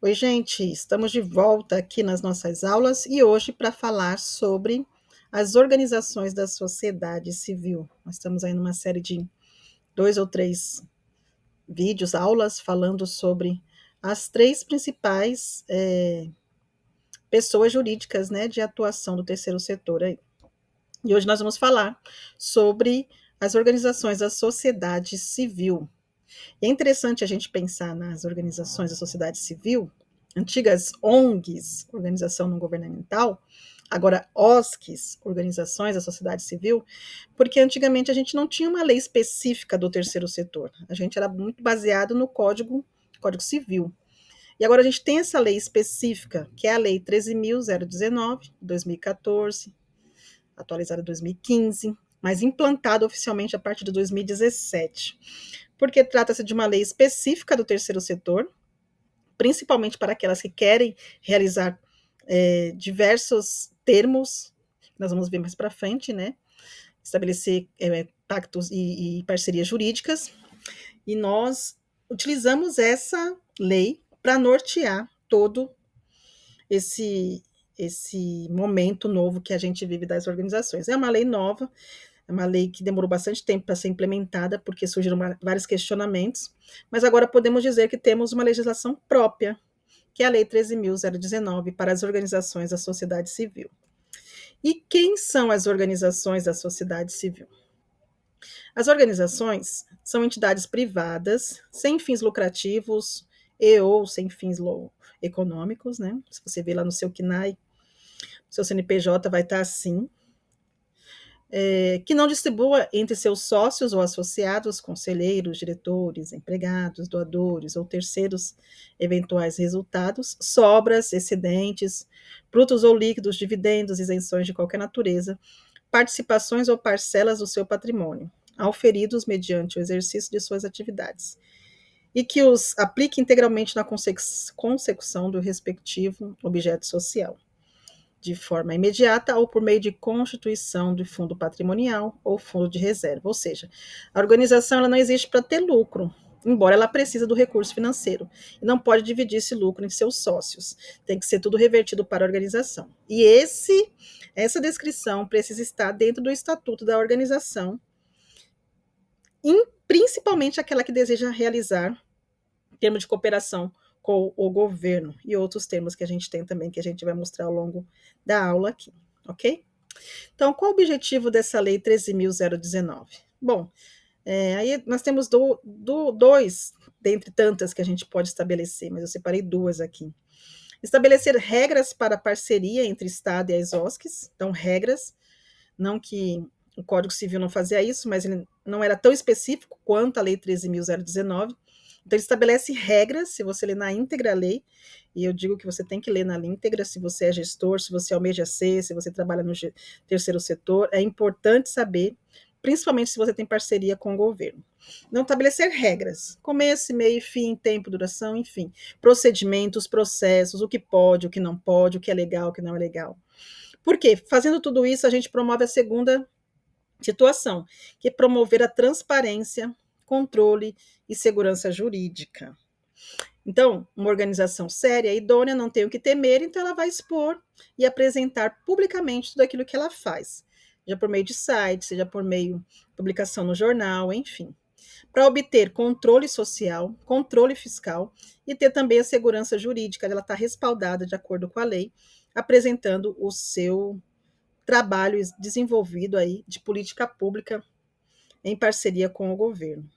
Oi, gente, estamos de volta aqui nas nossas aulas e hoje para falar sobre as organizações da sociedade civil. Nós estamos aí numa série de 2 ou 3 vídeos, aulas, falando sobre as 3 principais pessoas jurídicas, né, de atuação do terceiro setor aí. E hoje nós vamos falar sobre as organizações da sociedade civil. E é interessante a gente pensar nas organizações da sociedade civil, antigas ONGs, organização não governamental, agora OSCs, organizações da sociedade civil, porque antigamente a gente não tinha uma lei específica do terceiro setor. A gente era muito baseado no Código Civil. E agora a gente tem essa lei específica, que é a Lei 13.019, de 2014, atualizada em 2015, mas implantada oficialmente a partir de 2017, porque trata-se de uma lei específica do terceiro setor, principalmente para aquelas que querem realizar diversos termos, nós vamos ver mais para frente, né? Estabelecer pactos e parcerias jurídicas, e nós utilizamos essa lei para nortear todo esse esse momento novo que a gente vive das organizações. É uma lei nova, é uma lei que demorou bastante tempo para ser implementada, porque surgiram vários questionamentos, mas agora podemos dizer que temos uma legislação própria, que é a Lei 13.019, para as organizações da sociedade civil. E quem são as organizações da sociedade civil? As organizações são entidades privadas, sem fins lucrativos e ou sem fins econômicos, né? Se você vê lá no seu CNAE, seu CNPJ vai estar assim, que não distribua entre seus sócios ou associados, conselheiros, diretores, empregados, doadores ou terceiros eventuais resultados, sobras, excedentes, brutos ou líquidos, dividendos, isenções de qualquer natureza, participações ou parcelas do seu patrimônio, auferidos mediante o exercício de suas atividades, e que os aplique integralmente na consecução do respectivo objeto social, de forma imediata ou por meio de constituição de fundo patrimonial ou fundo de reserva. Ou seja, a organização ela não existe para ter lucro, embora ela precise do recurso financeiro, e não pode dividir esse lucro em seus sócios. Tem que ser tudo revertido para a organização. E essa descrição precisa estar dentro do estatuto da organização, principalmente aquela que deseja realizar termo de cooperação com o governo e outros termos que a gente tem também, que a gente vai mostrar ao longo da aula aqui, ok? Então, qual o objetivo dessa lei 13.019? Bom, aí nós temos dois, dentre tantas que a gente pode estabelecer, mas eu separei duas aqui. Estabelecer regras para a parceria entre Estado e as OSCs, então regras, não que o Código Civil não fazia isso, mas ele não era tão específico quanto a lei 13.019, então, ele estabelece regras, se você ler na íntegra a lei, e eu digo que você tem que ler na íntegra, se você é gestor, se você almeja ser, se você trabalha no terceiro setor, é importante saber, principalmente se você tem parceria com o governo. Não estabelecer regras, começo, meio, fim, tempo, duração, enfim, procedimentos, processos, o que pode, o que não pode, o que é legal, o que não é legal. Por quê? Fazendo tudo isso, a gente promove a segunda situação, que é promover a transparência, controle e segurança jurídica. Então, uma organização séria e idônea não tem o que temer, então ela vai expor e apresentar publicamente tudo aquilo que ela faz, seja por meio de site, seja por meio de publicação no jornal, enfim, para obter controle social, controle fiscal e ter também a segurança jurídica, ela está respaldada de acordo com a lei, apresentando o seu trabalho desenvolvido aí de política pública em parceria com o governo.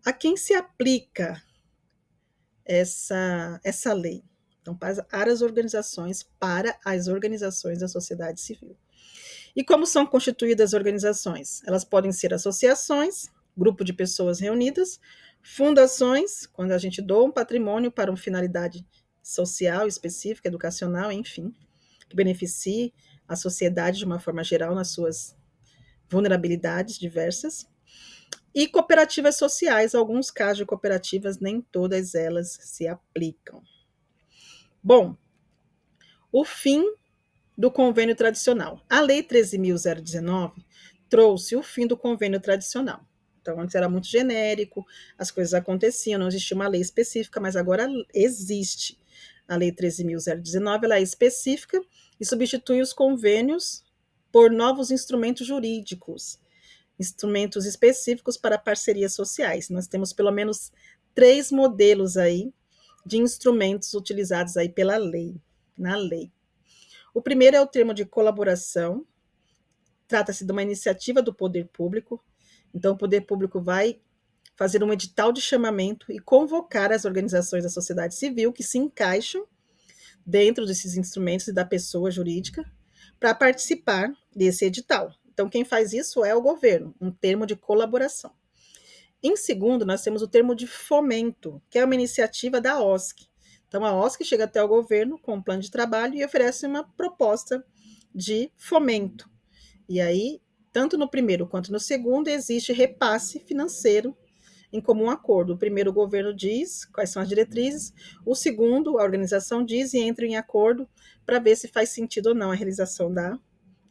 A quem se aplica essa lei? Então, para as organizações da sociedade civil. E como são constituídas as organizações? Elas podem ser associações, grupo de pessoas reunidas, fundações, quando a gente doa um patrimônio para uma finalidade social específica, educacional, enfim, que beneficie a sociedade de uma forma geral nas suas vulnerabilidades diversas. E cooperativas sociais, alguns casos de cooperativas, nem todas elas se aplicam. Bom, o fim do convênio tradicional. A Lei 13.019 trouxe o fim do convênio tradicional. Então, antes era muito genérico, as coisas aconteciam, não existia uma lei específica, mas agora existe. A Lei 13.019, ela é específica e substitui os convênios por novos instrumentos jurídicos, instrumentos específicos para parcerias sociais. Nós temos pelo menos 3 modelos aí de instrumentos utilizados aí pela lei, na lei. O primeiro é o termo de colaboração, trata-se de uma iniciativa do poder público, então o poder público vai fazer um edital de chamamento e convocar as organizações da sociedade civil que se encaixam dentro desses instrumentos e da pessoa jurídica para participar desse edital. Então, quem faz isso é o governo, um termo de colaboração. Em segundo, nós temos o termo de fomento, que é uma iniciativa da OSC. Então, a OSC chega até o governo com um plano de trabalho e oferece uma proposta de fomento. E aí, tanto no primeiro quanto no segundo, existe repasse financeiro em comum acordo. O primeiro, o governo diz quais são as diretrizes, o segundo, a organização diz e entra em acordo para ver se faz sentido ou não a realização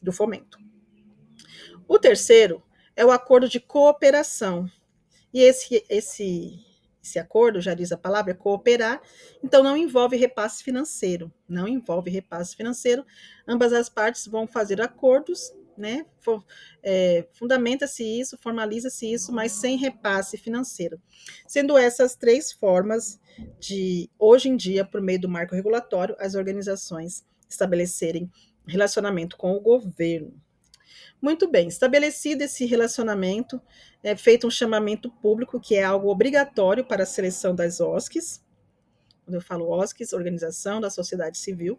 do fomento. O terceiro é o acordo de cooperação. E esse acordo, já diz a palavra, é cooperar, então não envolve repasse financeiro. Não envolve repasse financeiro. Ambas as partes vão fazer acordos, né? Fundamenta-se isso, formaliza-se isso, mas sem repasse financeiro. Sendo essas 3 formas de, hoje em dia, por meio do marco regulatório, as organizações estabelecerem relacionamento com o governo. Muito bem, estabelecido esse relacionamento, é feito um chamamento público, que é algo obrigatório para a seleção das OSCs. Quando eu falo OSCs, Organização da Sociedade Civil,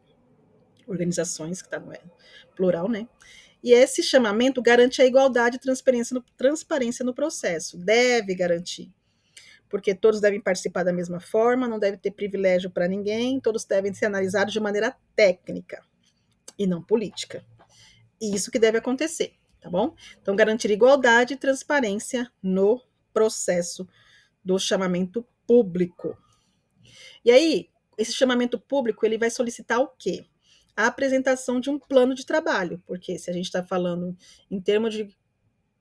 organizações, que está no plural, né? E esse chamamento garante a igualdade e transparência no processo, deve garantir, porque todos devem participar da mesma forma, não deve ter privilégio para ninguém, todos devem ser analisados de maneira técnica e não política. E isso que deve acontecer, tá bom? Então, garantir igualdade e transparência no processo do chamamento público. E aí, esse chamamento público, ele vai solicitar o quê? A apresentação de um plano de trabalho, porque se a gente está falando em termos de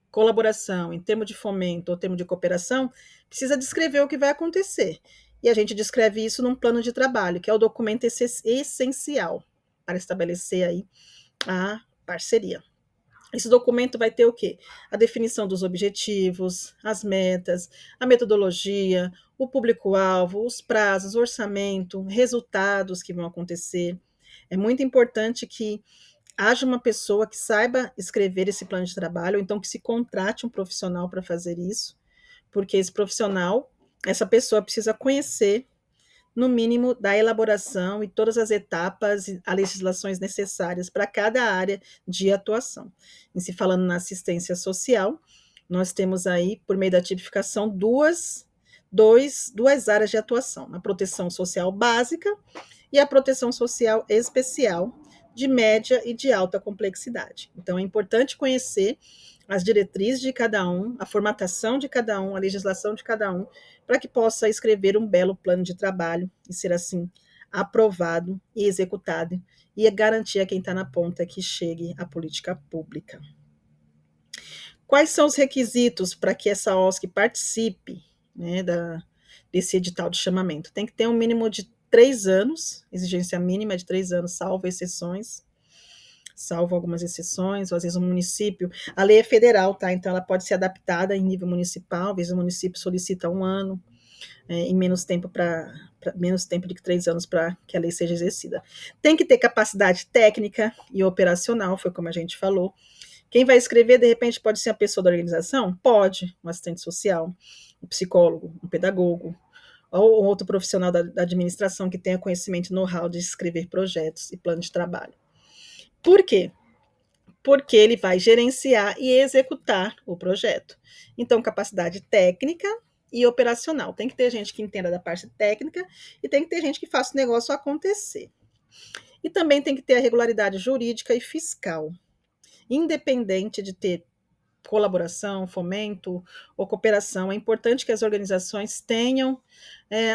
colaboração, em termos de fomento ou termos de cooperação, precisa descrever o que vai acontecer. E a gente descreve isso num plano de trabalho, que é o documento essencial para estabelecer aí a parceria. Esse documento vai ter o quê? A definição dos objetivos, as metas, a metodologia, o público-alvo, os prazos, o orçamento, resultados que vão acontecer. É muito importante que haja uma pessoa que saiba escrever esse plano de trabalho, ou então que se contrate um profissional para fazer isso, porque esse profissional, essa pessoa precisa conhecer no mínimo, da elaboração e todas as etapas e as legislações necessárias para cada área de atuação. E se falando na assistência social, nós temos aí, por meio da tipificação, duas áreas de atuação: a proteção social básica e a proteção social especial, de média e de alta complexidade. Então, é importante conhecer as diretrizes de cada um, a formatação de cada um, a legislação de cada um, para que possa escrever um belo plano de trabalho e ser assim aprovado e executado e garantir a quem está na ponta que chegue à política pública. Quais são os requisitos para que essa OSC participe, né, desse edital de chamamento? Tem que ter um mínimo de 3 anos, exigência mínima de 3 anos, salvo algumas exceções, ou às vezes o município, a lei é federal, tá? Então ela pode ser adaptada em nível municipal, às vezes o município solicita 1 ano, em menos tempo menos tempo de 3 anos para que a lei seja exercida. Tem que ter capacidade técnica e operacional, foi como a gente falou. Quem vai escrever, de repente, pode ser a pessoa da organização? Pode, um assistente social, um psicólogo, um pedagogo, ou outro profissional da administração que tenha conhecimento e know-how de escrever projetos e plano de trabalho. Por quê? Porque ele vai gerenciar e executar o projeto. Então, capacidade técnica e operacional. Tem que ter gente que entenda da parte técnica e tem que ter gente que faça o negócio acontecer. E também tem que ter a regularidade jurídica e fiscal, independente de ter colaboração, fomento ou cooperação. É importante que as organizações tenham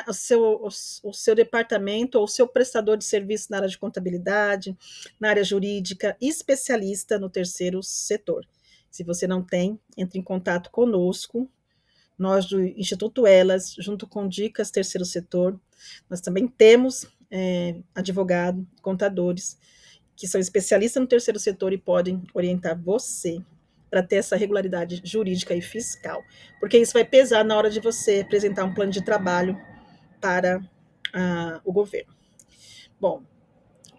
o seu departamento ou o seu prestador de serviço na área de contabilidade, na área jurídica, especialista no terceiro setor. Se você não tem, entre em contato conosco, Nós do Instituto Elas, junto com Dicas Terceiro Setor, nós também temos advogado, contadores, que são especialistas no terceiro setor e podem orientar você para ter essa regularidade jurídica e fiscal, porque isso vai pesar na hora de você apresentar um plano de trabalho para o governo. Bom,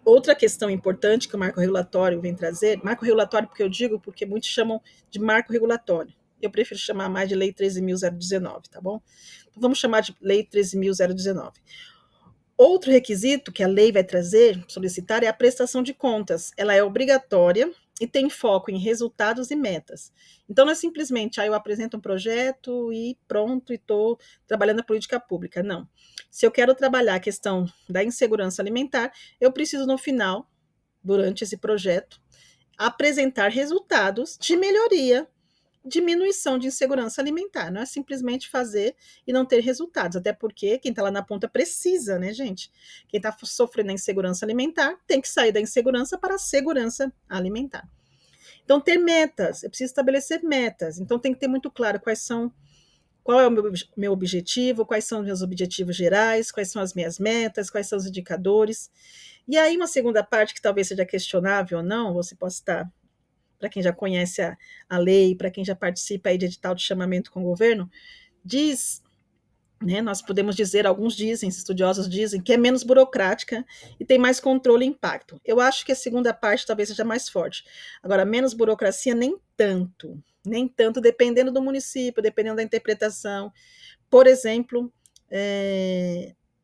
outra questão importante que o marco regulatório vem trazer, marco regulatório porque eu digo porque muitos chamam de marco regulatório, eu prefiro chamar mais de Lei 13.019, tá bom? Então, vamos chamar de Lei 13.019. Outro requisito que a lei vai trazer, solicitar, é a prestação de contas. Ela é obrigatória e tem foco em resultados e metas. Então, não é simplesmente, eu apresento um projeto e pronto, e estou trabalhando a política pública. Não. Se eu quero trabalhar a questão da insegurança alimentar, eu preciso, no final, durante esse projeto, apresentar resultados de melhoria, diminuição de insegurança alimentar. Não é simplesmente fazer e não ter resultados, até porque quem está lá na ponta precisa, né, gente? Quem está sofrendo a insegurança alimentar tem que sair da insegurança para a segurança alimentar. Então, ter metas, eu preciso estabelecer metas. Então, tem que ter muito claro qual é o meu objetivo, quais são os meus objetivos gerais, quais são as minhas metas, quais são os indicadores. E aí, uma segunda parte que talvez seja questionável ou não, você pode estar, para quem já conhece a lei, para quem já participa aí de edital de chamamento com o governo, diz, né, nós podemos dizer, alguns dizem, estudiosos dizem, que é menos burocrática e tem mais controle e impacto. Eu acho que a segunda parte talvez seja mais forte. Agora, menos burocracia, nem tanto, dependendo do município, dependendo da interpretação. Por exemplo,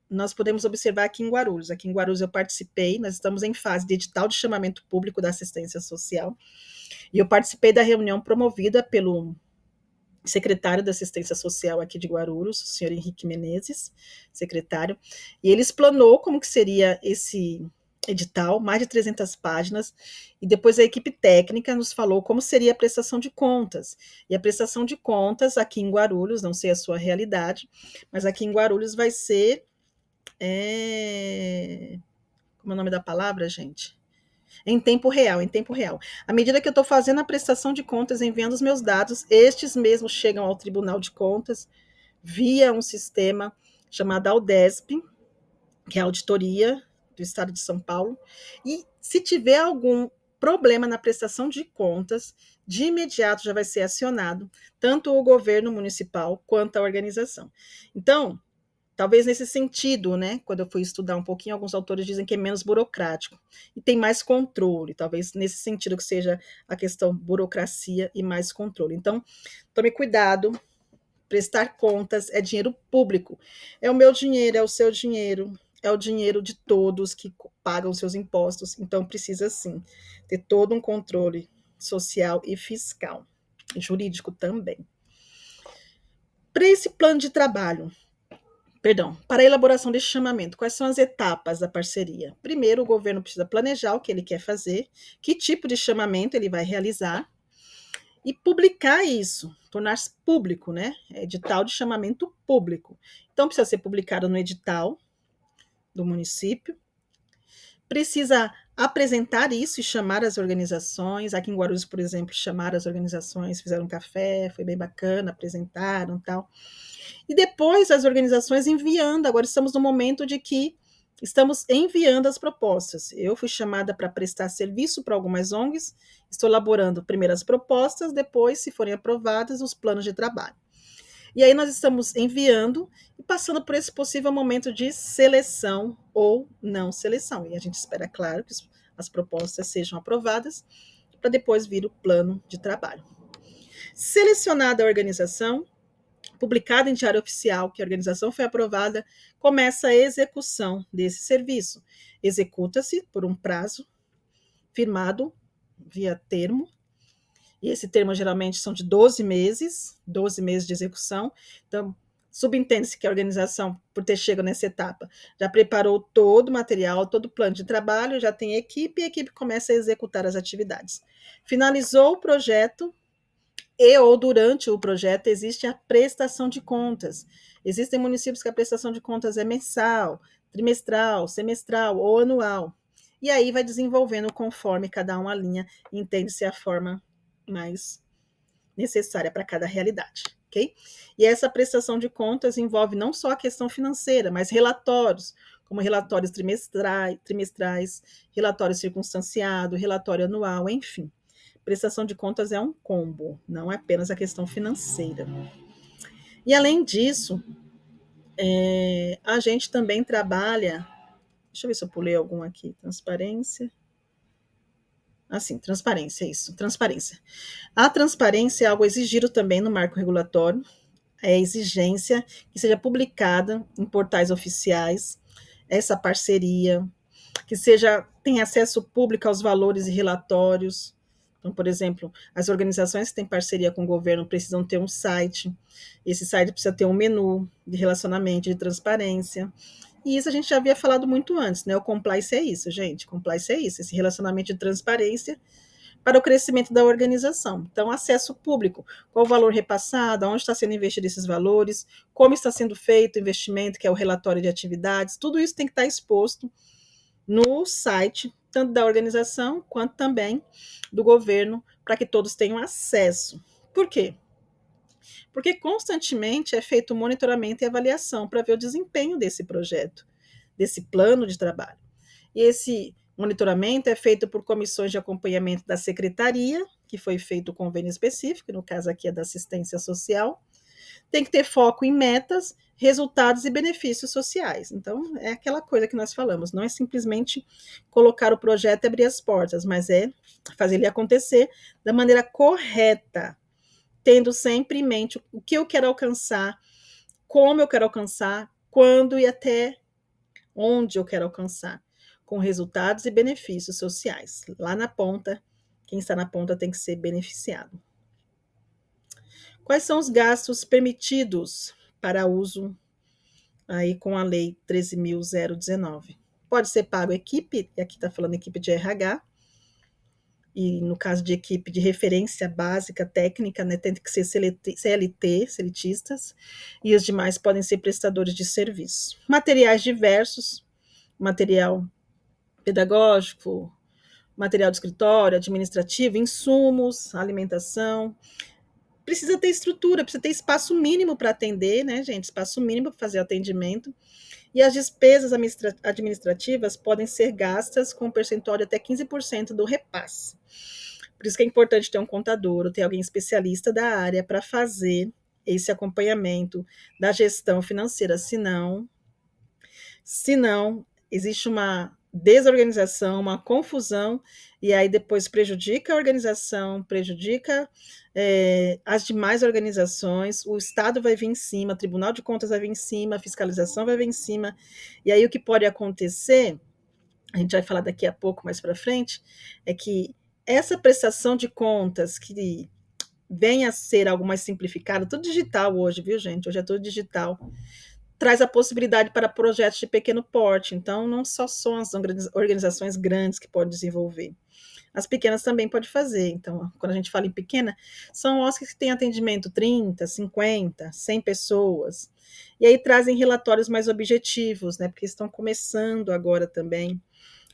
nós podemos observar aqui em Guarulhos. Aqui em Guarulhos eu participei, nós estamos em fase de edital de chamamento público da assistência social, e eu participei da reunião promovida pelo secretário da Assistência Social aqui de Guarulhos, o senhor Henrique Menezes, secretário, e ele explanou como que seria esse edital, mais de 300 páginas, e depois a equipe técnica nos falou como seria a prestação de contas. E a prestação de contas aqui em Guarulhos, não sei a sua realidade, mas aqui em Guarulhos vai ser, como é o nome da palavra, gente? Em tempo real, em tempo real. À medida que eu estou fazendo a prestação de contas, enviando os meus dados, estes mesmos chegam ao Tribunal de Contas via um sistema chamado Aldesp, que é a auditoria do Estado de São Paulo, e se tiver algum problema na prestação de contas, de imediato já vai ser acionado tanto o governo municipal quanto a organização. Então, talvez nesse sentido, né? Quando eu fui estudar um pouquinho, alguns autores dizem que é menos burocrático e tem mais controle. Talvez nesse sentido que seja a questão burocracia e mais controle. Então, tome cuidado. Prestar contas é dinheiro público. É o meu dinheiro, é o seu dinheiro, é o dinheiro de todos que pagam seus impostos. Então, precisa sim ter todo um controle social e fiscal, jurídico também. Para esse plano de trabalho, para a elaboração desse chamamento, quais são as etapas da parceria? Primeiro, o governo precisa planejar o que ele quer fazer, que tipo de chamamento ele vai realizar e publicar isso, tornar-se público, né? Edital de chamamento público. Então, precisa ser publicado no edital do município, precisa apresentar isso e chamar as organizações. Aqui em Guarulhos, por exemplo, chamaram as organizações, fizeram um café, foi bem bacana, apresentaram tal. E depois as organizações enviando. Agora estamos no momento de que estamos enviando as propostas. Eu fui chamada para prestar serviço para algumas ONGs, estou elaborando primeiro as propostas, depois, se forem aprovadas, os planos de trabalho. E aí nós estamos enviando e passando por esse possível momento de seleção ou não seleção. E a gente espera, claro, que as propostas sejam aprovadas para depois vir o plano de trabalho. Selecionada a organização, publicada em Diário Oficial que a organização foi aprovada, começa a execução desse serviço. Executa-se por um prazo firmado via termo, e esse termo geralmente são de 12 meses de execução. Então, subentende-se que a organização, por ter chegado nessa etapa, já preparou todo o material, todo o plano de trabalho, já tem equipe, e a equipe começa a executar as atividades. Finalizou o projeto, e ou durante o projeto existe a prestação de contas. Existem municípios que a prestação de contas é mensal, trimestral, semestral ou anual. E aí vai desenvolvendo conforme cada uma linha entende-se a forma mais necessária para cada realidade. ok? E essa prestação de contas envolve não só a questão financeira, mas relatórios, como relatórios trimestrais, relatório circunstanciado, relatório anual, enfim. Prestação de contas é um combo, não é apenas a questão financeira. E além disso, a gente também trabalha. Deixa eu ver se eu pulei algum aqui. Transparência. Sim, transparência, isso, transparência. A transparência é algo exigido também no marco regulatório, é exigência que seja publicada em portais oficiais, essa parceria, que tenha acesso público aos valores e relatórios. Então, por exemplo, as organizações que têm parceria com o governo precisam ter um site, esse site precisa ter um menu de relacionamento, de transparência. E isso a gente já havia falado muito antes, né? O compliance é isso, gente. Compliance é isso, esse relacionamento de transparência para o crescimento da organização. Então, acesso público, qual o valor repassado, onde está sendo investido esses valores, como está sendo feito o investimento, que é o relatório de atividades, tudo isso tem que estar exposto no site, tanto da organização quanto também do governo, para que todos tenham acesso. Por quê? Porque constantemente é feito monitoramento e avaliação para ver o desempenho desse projeto, desse plano de trabalho. E esse monitoramento é feito por comissões de acompanhamento da secretaria, que foi feito o convênio específico, no caso aqui é da assistência social. Tem que ter foco em metas, resultados e benefícios sociais. Então, é aquela coisa que nós falamos, não é simplesmente colocar o projeto e abrir as portas, mas é fazer ele acontecer da maneira correta, tendo sempre em mente o que eu quero alcançar, como eu quero alcançar, quando e até onde eu quero alcançar, com resultados e benefícios sociais. Lá na ponta, quem está na ponta tem que ser beneficiado. Quais são os gastos permitidos para uso aí com a Lei 13.019? Pode ser pago equipe, e aqui está falando equipe de RH, e no caso de equipe de referência básica técnica, né, tem que ser CLT, seletistas, e os demais podem ser prestadores de serviço. Materiais diversos, material pedagógico, material de escritório, administrativo, insumos, alimentação. Precisa ter estrutura, precisa ter espaço mínimo para atender, né, gente? Espaço mínimo para fazer o atendimento. E as despesas administrativas podem ser gastas com um percentual de até 15% do repasse. Por isso que é importante ter um contador ou ter alguém especialista da área para fazer esse acompanhamento da gestão financeira, senão existe uma desorganização, uma confusão, e aí depois prejudica a organização, prejudica as demais organizações, o Estado vai vir em cima, o Tribunal de Contas vai vir em cima, a fiscalização vai vir em cima, e aí o que pode acontecer, a gente vai falar daqui a pouco mais para frente, é que essa prestação de contas que venha a ser algo mais simplificado, tudo digital hoje, viu, gente? Hoje é tudo digital, traz a possibilidade para projetos de pequeno porte. Então, não só são as organizações grandes que podem desenvolver. As pequenas também podem fazer. Então, quando a gente fala em pequena, são OSCs que têm atendimento 30, 50, 100 pessoas. E aí trazem relatórios mais objetivos, né? Porque estão começando agora também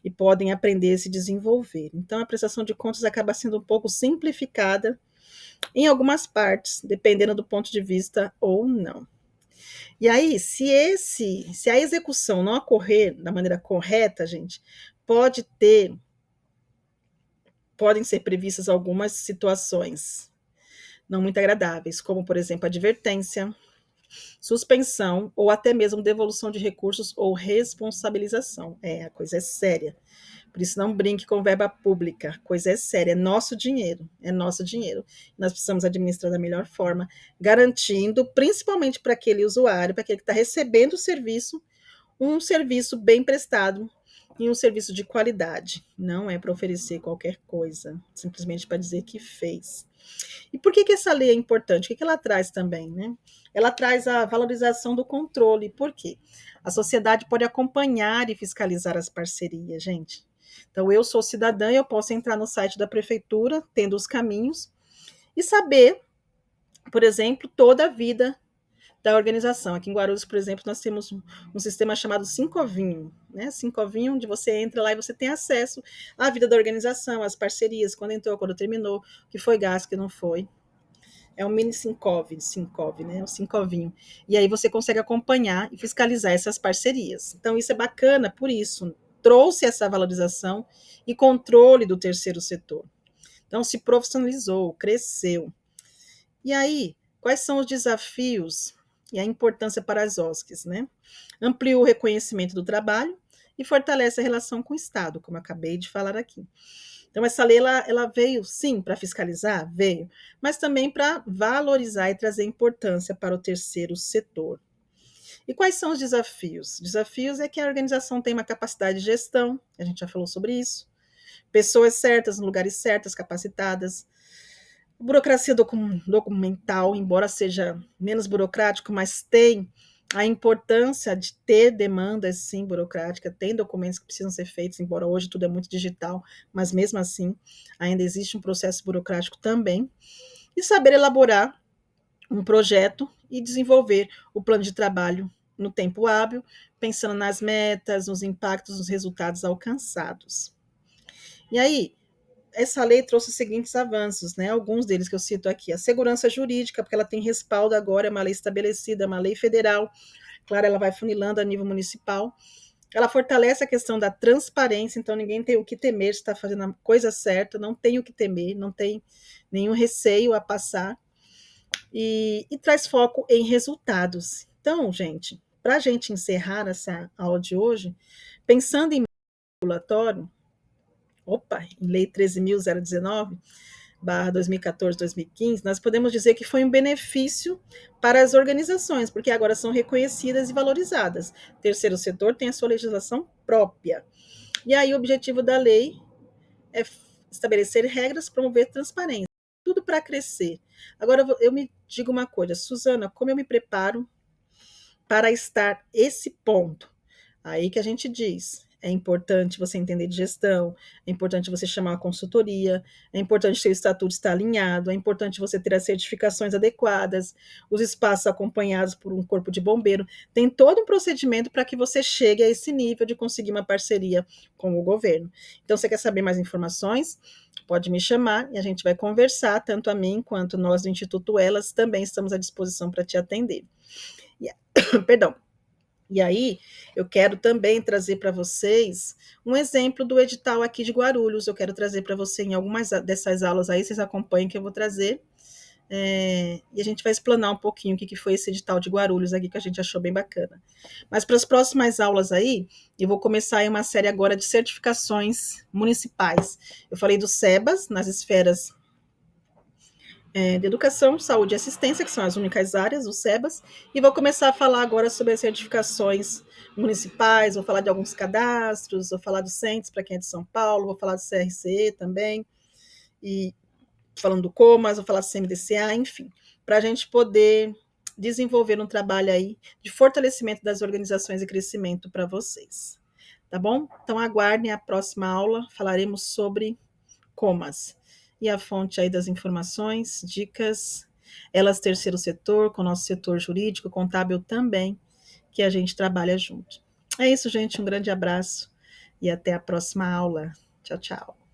e podem aprender a se desenvolver. Então, a prestação de contas acaba sendo um pouco simplificada em algumas partes, dependendo do ponto de vista ou não. E aí, se a execução não ocorrer da maneira correta, gente, podem ser previstas algumas situações não muito agradáveis, como, por exemplo, advertência, suspensão ou até mesmo devolução de recursos ou responsabilização. A coisa é séria. Por isso, não brinque com verba pública. A coisa é séria, é nosso dinheiro, é nosso dinheiro. Nós precisamos administrar da melhor forma, garantindo, principalmente para aquele usuário, para aquele que está recebendo o serviço, um serviço bem prestado e um serviço de qualidade. Não é para oferecer qualquer coisa, simplesmente para dizer que fez. E por que essa lei é importante? O que ela traz também, né? Ela traz a valorização do controle. Por quê? A sociedade pode acompanhar e fiscalizar as parcerias, gente. Então, eu sou cidadã e eu posso entrar no site da prefeitura, tendo os caminhos, e saber, por exemplo, toda a vida da organização. Aqui em Guarulhos, por exemplo, nós temos um sistema chamado Sincovinho, né? Sincovinho, onde você entra lá e você tem acesso à vida da organização, às parcerias, quando entrou, quando terminou, o que foi gasto, o que não foi. É um mini Sincov, né? O Sincovinho. E aí você consegue acompanhar e fiscalizar essas parcerias. Então, isso é bacana, por isso, trouxe essa valorização e controle do terceiro setor. Então, se profissionalizou, cresceu. E aí, quais são os desafios e a importância para as OSCs, né? Amplia o reconhecimento do trabalho e fortalece a relação com o Estado, como eu acabei de falar aqui. Então, essa lei ela veio, sim, para fiscalizar, veio, mas também para valorizar e trazer importância para o terceiro setor. E quais são os desafios? Desafios é que a organização tem uma capacidade de gestão, a gente já falou sobre isso, pessoas certas, no lugares certos, capacitadas, burocracia documental, embora seja menos burocrático, mas tem a importância de ter demandas, sim, burocrática, tem documentos que precisam ser feitos, embora hoje tudo é muito digital, mas mesmo assim ainda existe um processo burocrático também, e saber elaborar um projeto e desenvolver o plano de trabalho no tempo hábil, pensando nas metas, nos impactos, nos resultados alcançados. E aí, essa lei trouxe os seguintes avanços, né? Alguns deles que eu cito aqui. A segurança jurídica, porque ela tem respaldo agora, é uma lei estabelecida, é uma lei federal. Claro, ela vai funilando a nível municipal. Ela fortalece a questão da transparência, então ninguém tem o que temer, está fazendo a coisa certa, não tem o que temer, não tem nenhum receio a passar. E traz foco em resultados. Então, gente, para a gente encerrar essa aula de hoje, pensando em regulatório, em Lei 13.019, barra 2014-2015, nós podemos dizer que foi um benefício para as organizações, porque agora são reconhecidas e valorizadas. O terceiro setor tem a sua legislação própria. E aí o objetivo da lei é estabelecer regras, promover transparência, tudo para crescer. Agora eu me digo uma coisa, Suzana, como eu me preparo para estar esse ponto? Aí que a gente diz, é importante você entender de gestão, é importante você chamar a consultoria, é importante que o estatuto estar alinhado, é importante você ter as certificações adequadas, os espaços acompanhados por um corpo de bombeiro. Tem todo um procedimento para que você chegue a esse nível de conseguir uma parceria com o governo. Então, você quer saber mais informações? Pode me chamar e a gente vai conversar, tanto a mim quanto nós do Instituto Elas também estamos à disposição para te atender. Perdão. E aí, eu quero também trazer para vocês um exemplo do edital aqui de Guarulhos. Eu quero trazer para você em algumas dessas aulas aí, vocês acompanhem que eu vou trazer. E a gente vai explanar um pouquinho o que foi esse edital de Guarulhos aqui, que a gente achou bem bacana. Mas para as próximas aulas aí, eu vou começar aí uma série agora de certificações municipais. Eu falei do SEBAS, nas esferas de educação, saúde e assistência, que são as únicas áreas, o SEBAS, e vou começar a falar agora sobre as certificações municipais, vou falar de alguns cadastros, vou falar do CENTES, para quem é de São Paulo, vou falar do CRCE também, e falando do COMAS, vou falar do CMDCA, enfim, para a gente poder desenvolver um trabalho aí de fortalecimento das organizações e crescimento para vocês. Tá bom? Então aguardem a próxima aula, falaremos sobre Comas. E a fonte aí das informações, dicas, elas terceiro setor, com o nosso setor jurídico, contábil também, que a gente trabalha junto. É isso, gente, um grande abraço e até a próxima aula. Tchau, tchau.